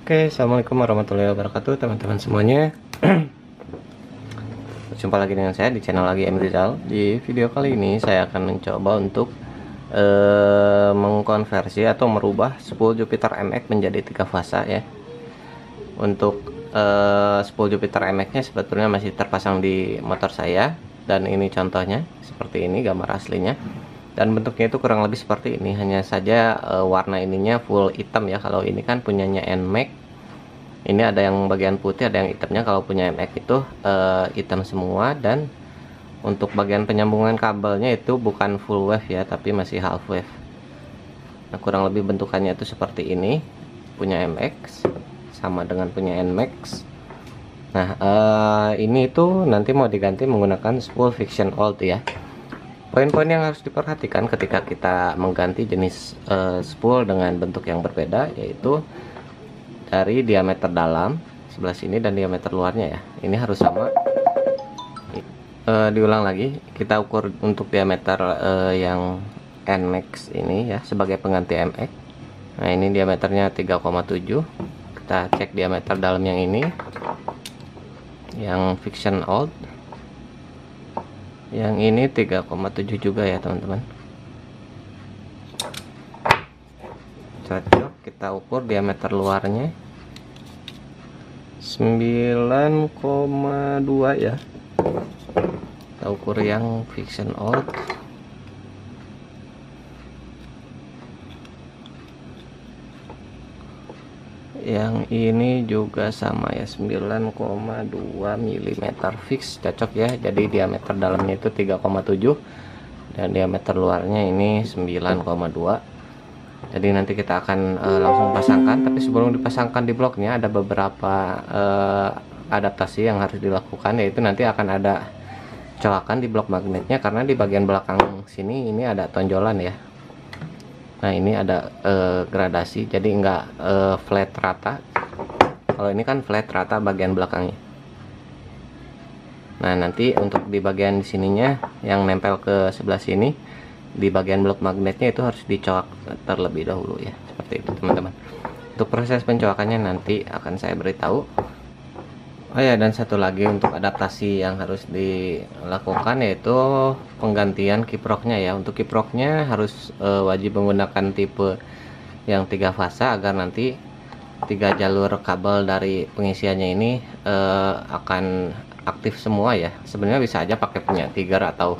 Oke, assalamualaikum warahmatullahi wabarakatuh teman-teman semuanya. Jumpa lagi dengan saya di channel lagi M Rizal. Di video kali ini saya akan mencoba untuk mengkonversi atau merubah spool Jupiter MX menjadi 3 fasa ya. Untuk spool Jupiter MX nya sebetulnya masih terpasang di motor saya, dan ini contohnya seperti ini gambar aslinya. Dan bentuknya itu kurang lebih seperti ini, hanya saja warna ininya full hitam ya. Kalau ini kan punyanya NMAX, ini ada yang bagian putih, ada yang hitamnya. Kalau punya MX itu hitam semua. Dan untuk bagian penyambungan kabelnya itu bukan full wave ya, tapi masih half wave. Nah, kurang lebih bentukannya itu seperti ini. Punya MX sama dengan punya NMAX. Nah, ini itu nanti mau diganti menggunakan spool Fiction Old ya. Poin-poin yang harus diperhatikan ketika kita mengganti jenis spool dengan bentuk yang berbeda, yaitu dari diameter dalam sebelah sini dan diameter luarnya ya. Ini harus sama. Diulang lagi, kita ukur untuk diameter yang NMAX ini ya sebagai pengganti MX. Nah, ini diameternya 3,7. Kita cek diameter dalam yang ini, yang Fiction Old. Yang ini 3,7 juga ya teman-teman. Cocok. Kita ukur diameter luarnya 9,2 ya. Kita ukur yang Fiction Old. Yang ini juga sama ya, 9,2 mm fix, cocok ya. Jadi diameter dalamnya itu 3,7 dan diameter luarnya ini 9,2. Jadi nanti kita akan langsung pasangkan, tapi sebelum dipasangkan di bloknya ada beberapa adaptasi yang harus dilakukan, yaitu nanti akan ada colokan di blok magnetnya, karena di bagian belakang sini ini ada tonjolan ya. Nah, ini ada gradasi, jadi enggak flat rata. Kalau ini kan flat rata bagian belakangnya. Nah, nanti untuk di bagian sininya yang nempel ke sebelah sini, di bagian blok magnetnya itu harus dicolok terlebih dahulu ya, seperti itu teman-teman. Untuk proses pencoakannya nanti akan saya beritahu. Oh ya, dan satu lagi untuk adaptasi yang harus dilakukan, yaitu penggantian kiproknya ya. Untuk kiproknya harus wajib menggunakan tipe yang 3 fasa, agar nanti 3 jalur kabel dari pengisiannya ini akan aktif semua ya. Sebenarnya bisa aja pakai punya Tiger atau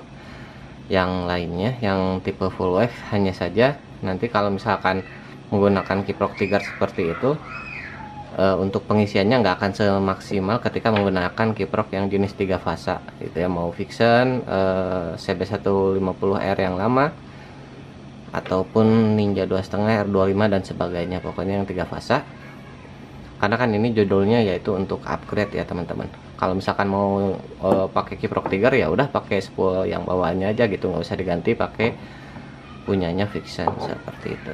yang lainnya yang tipe full wave, hanya saja nanti kalau misalkan menggunakan kiprok Tiger seperti itu, untuk pengisiannya nggak akan semaksimal ketika menggunakan kiprok yang jenis 3 fasa gitu ya, mau Fiction CB150R yang lama ataupun Ninja 2,5 R25 dan sebagainya, pokoknya yang 3 fasa. Karena kan ini judulnya yaitu untuk upgrade ya teman-teman. Kalau misalkan mau pakai kiprok Tiger, ya udah pakai spool yang bawaannya aja gitu, nggak usah diganti pakai punyanya Fiction seperti itu.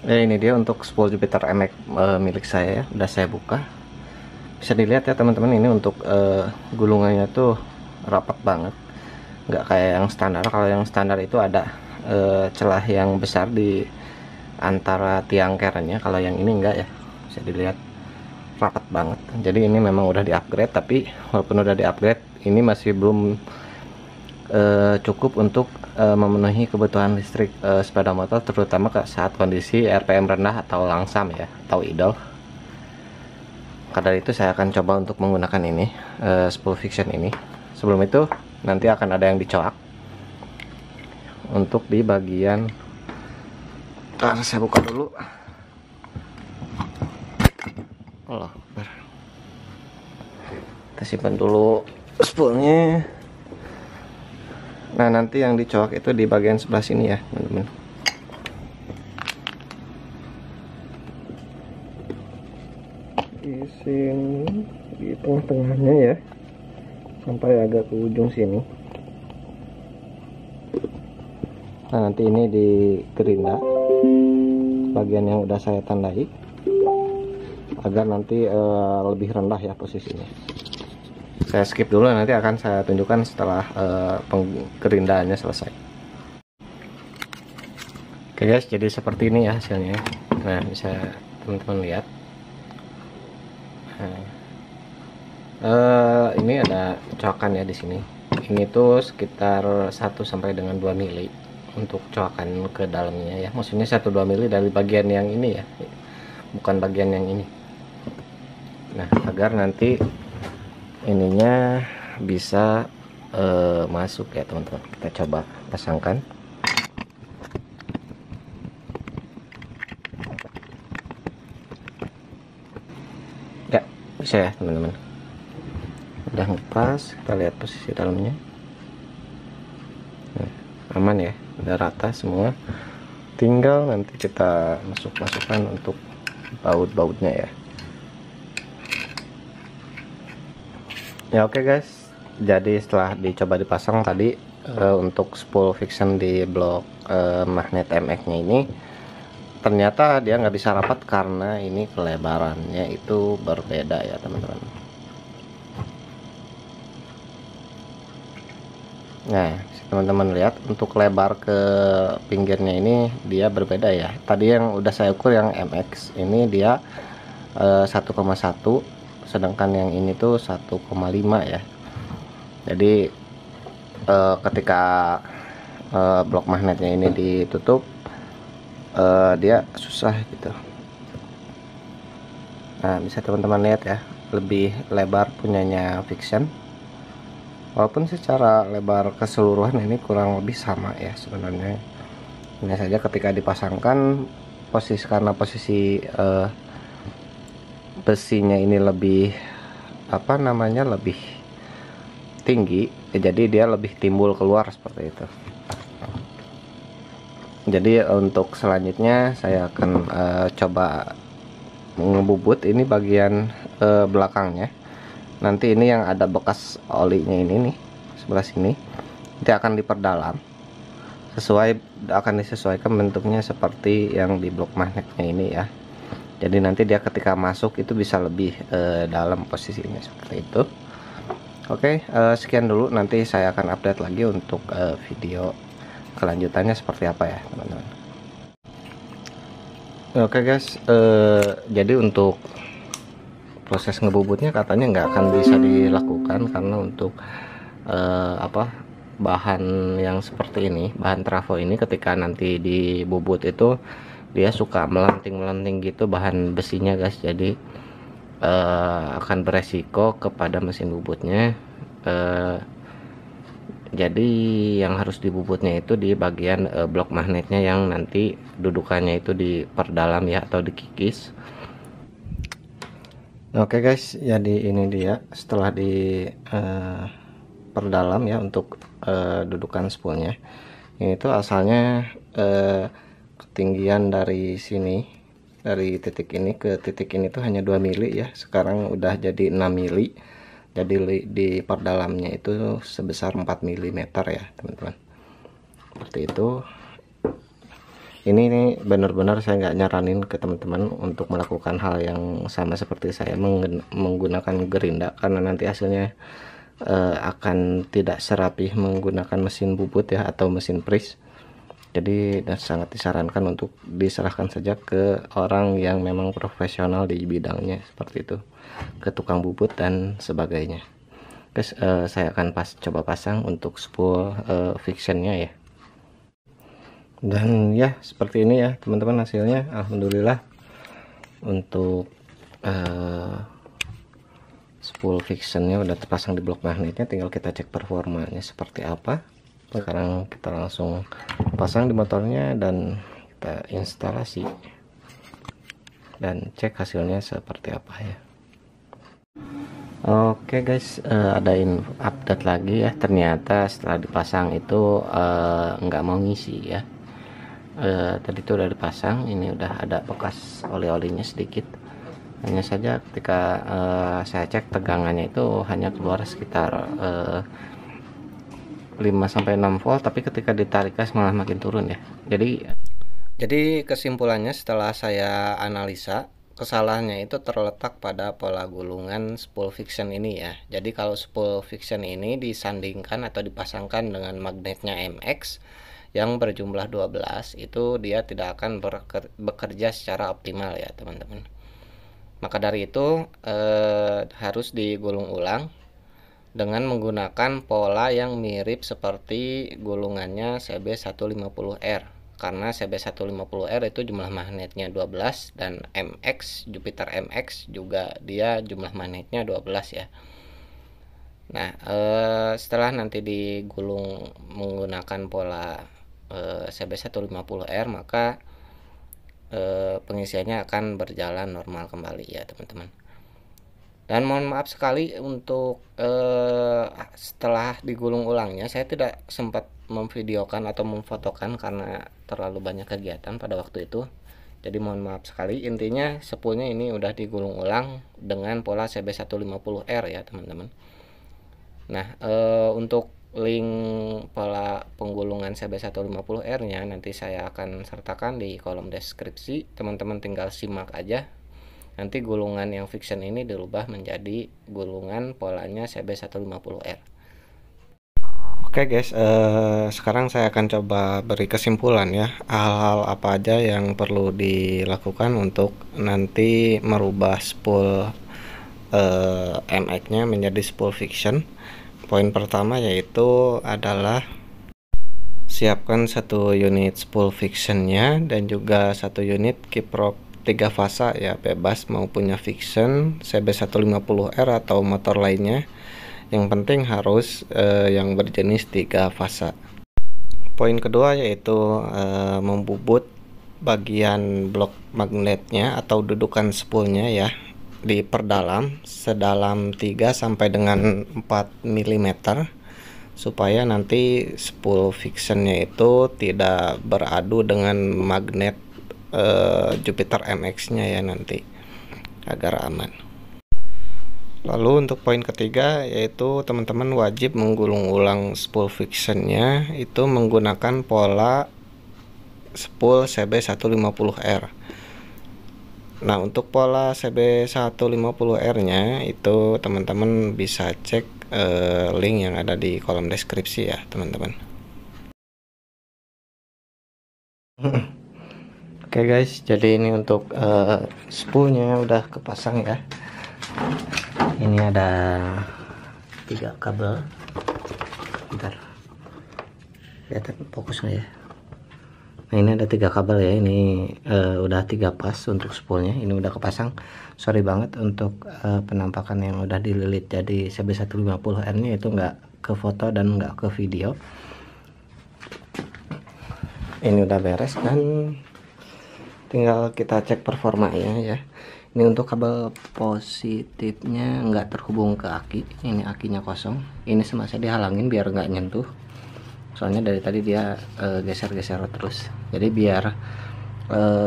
Ini dia untuk spool Jupiter MX milik saya ya, udah saya buka. Bisa dilihat ya teman-teman, ini untuk gulungannya tuh rapat banget, nggak kayak yang standar. Kalau yang standar itu ada celah yang besar di antara tiang kerennya, kalau yang ini enggak ya. Bisa dilihat rapat banget. Jadi ini memang udah di-upgrade, tapi walaupun udah di-upgrade, ini masih belum cukup untuk memenuhi kebutuhan listrik sepeda motor, terutama saat kondisi RPM rendah atau langsam ya, atau idle. Karena itu saya akan coba untuk menggunakan ini spool Fiction ini. Sebelum itu nanti akan ada yang dicoak untuk di bagian. Saya buka dulu. Allah, kita simpan dulu spoolnya. Nah, nanti yang dicoak itu di bagian sebelah sini ya teman-teman. Di sini, di tengah-tengahnya ya, sampai agak ke ujung sini. Nah, nanti ini di gerinda bagian yang udah saya tandai, agar nanti lebih rendah ya posisinya. Saya skip dulu, nanti akan saya tunjukkan setelah penggerindaannya selesai. Oke guys, jadi seperti ini ya hasilnya. Kita Nah, bisa teman-teman lihat. Nah, ini ada coakan ya di sini. Ini tuh sekitar 1 sampai dengan 2 mili untuk coakan ke dalamnya ya. Maksudnya 1-2 mili dari bagian yang ini ya, bukan bagian yang ini. Nah, agar nanti ininya bisa masuk ya teman-teman. Kita coba pasangkan. Ya, bisa ya teman-teman. Udah ngepas, kita lihat posisi dalamnya. Nah, aman ya, udah rata semua. Tinggal nanti kita masukkan untuk baut-bautnya ya. Ya oke guys, jadi setelah dicoba dipasang tadi untuk spool fiction di blok magnet MX nya ini, ternyata dia nggak bisa rapat karena ini kelebarannya itu berbeda ya teman-teman. Nah, teman-teman lihat untuk lebar ke pinggirnya ini dia berbeda ya. Tadi yang udah saya ukur yang MX ini dia 1,1, sedangkan yang ini tuh 1,5 ya. Jadi ketika blok magnetnya ini ditutup, dia susah gitu. Nah, bisa teman-teman lihat ya, lebih lebar punyanya Fiction. Walaupun secara lebar keseluruhan ini kurang lebih sama ya sebenarnya. Ini saja ketika dipasangkan karena posisi besinya ini lebih lebih tinggi, jadi dia lebih timbul keluar seperti itu. Jadi untuk selanjutnya saya akan coba ngebubut ini bagian belakangnya. Nanti ini yang ada bekas olinya ini nih sebelah sini, nanti akan diperdalam akan disesuaikan bentuknya seperti yang di blok magnetnya ini ya. Jadi nanti dia ketika masuk itu bisa lebih dalam posisinya seperti itu. Oke, sekian dulu, nanti saya akan update lagi untuk video kelanjutannya seperti apa ya teman-teman. Oke guys, jadi untuk proses ngebubutnya katanya nggak akan bisa dilakukan karena untuk bahan yang seperti ini, bahan trafo ini ketika nanti dibubut itu dia suka melanting gitu bahan besinya guys. Jadi akan beresiko kepada mesin bubutnya. Jadi yang harus dibubutnya itu di bagian blok magnetnya yang nanti dudukannya itu diperdalam ya, atau dikikis. Oke guys, jadi ini dia setelah di perdalam ya untuk dudukan spoolnya. Ini tuh asalnya ketinggian dari sini, dari titik ini ke titik ini tuh hanya 2 mili ya. Sekarang udah jadi 6 mili. Jadi di perdalamnya itu sebesar 4 mm ya teman-teman. Seperti itu. Ini benar-benar saya nggak nyaranin ke teman-teman untuk melakukan hal yang sama seperti saya menggunakan gerinda, karena nanti hasilnya akan tidak serapih menggunakan mesin bubut ya atau mesin pris. Jadi sangat disarankan untuk diserahkan saja ke orang yang memang profesional di bidangnya seperti itu, ke tukang bubut dan sebagainya. Guys, saya akan coba pasang untuk spool fictionnya ya. Dan ya seperti ini ya teman-teman hasilnya. Alhamdulillah untuk spool fictionnya udah terpasang di blok magnetnya, tinggal kita cek performanya seperti apa. Sekarang kita langsung pasang di motornya dan kita instalasi dan cek hasilnya seperti apa ya. Oke guys, ada update lagi ya. Ternyata setelah dipasang itu nggak mau ngisi ya. Tadi itu udah dipasang, ini udah ada bekas oli-olinya sedikit. Hanya saja ketika saya cek tegangannya itu hanya keluar sekitar 5-6 volt, tapi ketika ditarik gas malah makin turun ya. Jadi kesimpulannya setelah saya analisa, kesalahannya itu terletak pada pola gulungan spool fiction ini ya. Jadi kalau spool fiction ini disandingkan atau dipasangkan dengan magnetnya MX, yang berjumlah 12 itu dia tidak akan bekerja secara optimal ya teman-teman. Maka dari itu harus digulung ulang dengan menggunakan pola yang mirip seperti gulungannya CB150R, karena CB150R itu jumlah magnetnya 12 dan MX Jupiter MX juga dia jumlah magnetnya 12 ya. Nah setelah nanti digulung menggunakan pola CB150R, maka pengisiannya akan berjalan normal kembali ya teman-teman. Dan mohon maaf sekali untuk setelah digulung ulangnya saya tidak sempat memvideokan atau memfotokan karena terlalu banyak kegiatan pada waktu itu. Jadi mohon maaf sekali. Intinya spoolnya ini udah digulung ulang dengan pola CB150R ya teman-teman. Nah untuk link pola penggulungan CB150R nya nanti saya akan sertakan di kolom deskripsi. Teman-teman tinggal simak aja. Nanti gulungan yang fiction ini dirubah menjadi gulungan polanya CB150R. Oke guys, sekarang saya akan coba beri kesimpulan ya, hal-hal apa aja yang perlu dilakukan untuk nanti merubah spool MX nya menjadi spool fiction. Poin pertama yaitu adalah siapkan satu unit spool fictionnya dan juga satu unit kiprok 3 fasa ya, bebas mau punya fiction, CB150R atau motor lainnya. Yang penting harus yang berjenis 3 fasa. Poin kedua yaitu membubut bagian blok magnetnya atau dudukan spoolnya ya, diperdalam sedalam 3 sampai dengan 4 mm supaya nanti spool fictionnya itu tidak beradu dengan magnet Jupiter MX nya ya, nanti agar aman. Lalu untuk poin ketiga yaitu teman-teman wajib menggulung ulang spool fictionnya itu menggunakan pola spool CB150R. Nah untuk pola CB150R nya itu teman-teman bisa cek link yang ada di kolom deskripsi ya teman-teman. Oke guys, jadi ini untuk spoolnya udah kepasang ya. Ini ada 3 kabel. Bentar, kelihatan fokus nggak ya? Nah ini ada 3 kabel ya. Ini udah 3 pas untuk spoolnya. Ini udah kepasang. Sorry banget untuk penampakan yang udah dililit. Jadi CB150R nya itu nggak ke foto dan nggak ke video. Ini udah beres dan tinggal kita cek performanya ya. Ini untuk kabel positifnya nggak terhubung ke aki. Ini akinya kosong. Ini sengaja dihalangin biar nggak nyentuh. Soalnya dari tadi dia geser-geser terus. Jadi biar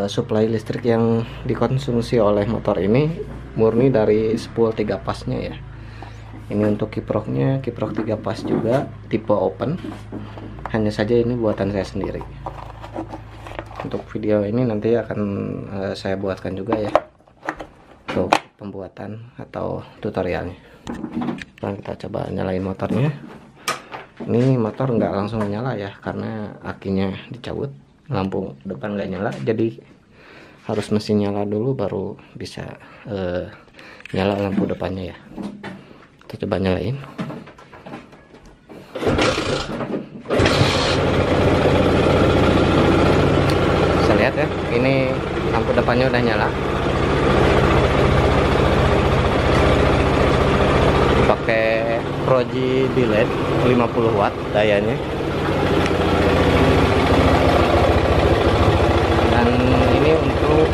suplai listrik yang dikonsumsi oleh motor ini murni dari spool 3 pasnya ya. Ini untuk kiproknya, kiprok 3 pas juga, tipe open. Hanya saja ini buatan saya sendiri. Untuk video ini nanti akan saya buatkan juga ya untuk pembuatan atau tutorialnya. Sekarang kita coba nyalain motornya. Ini motor nggak langsung nyala ya karena akinya dicabut, lampu depan nggak nyala, jadi harus mesin nyala dulu baru bisa nyala lampu depannya ya. Kita coba nyalain. Lihat ya, ini lampu depannya udah nyala. Pakai Proji LED 50 watt dayanya. Dan ini untuk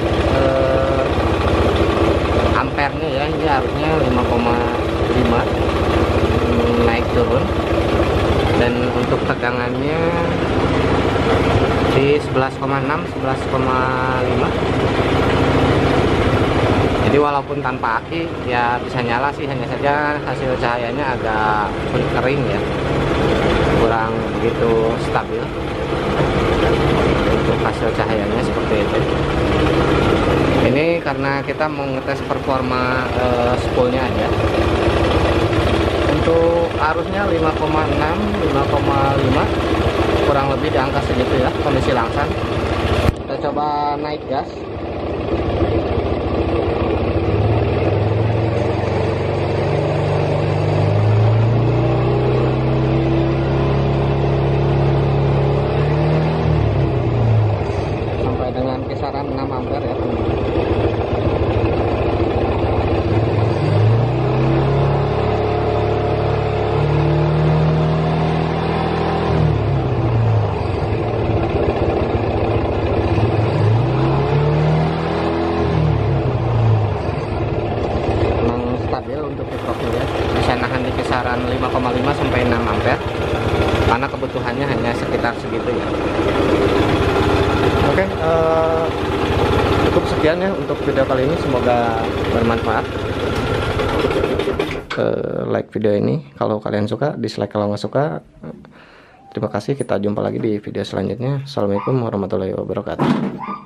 ampernya ya, ini harusnya 5,5 naik turun. Dan untuk tegangannya di 11,6 11,5. Jadi walaupun tanpa aki ya bisa nyala sih, hanya saja hasil cahayanya agak kering ya, kurang begitu stabil untuk hasil cahayanya seperti itu. Ini karena kita mau ngetes performa spoolnya aja. Untuk arusnya 5,6 5,5 kurang lebih di angka segitu ya kondisi langsang. Kita coba naik gas. Sampai dengan kisaran 6 ampere ya. Stabil untuk kiproknya, bisa nahan di kisaran 5,5 sampai 6 ampere karena kebutuhannya hanya sekitar segitu ya. Oke, cukup sekian ya untuk video kali ini, semoga bermanfaat. Like video ini kalau kalian suka, dislike kalau nggak suka. Terima kasih, kita jumpa lagi di video selanjutnya. Assalamualaikum warahmatullahi wabarakatuh.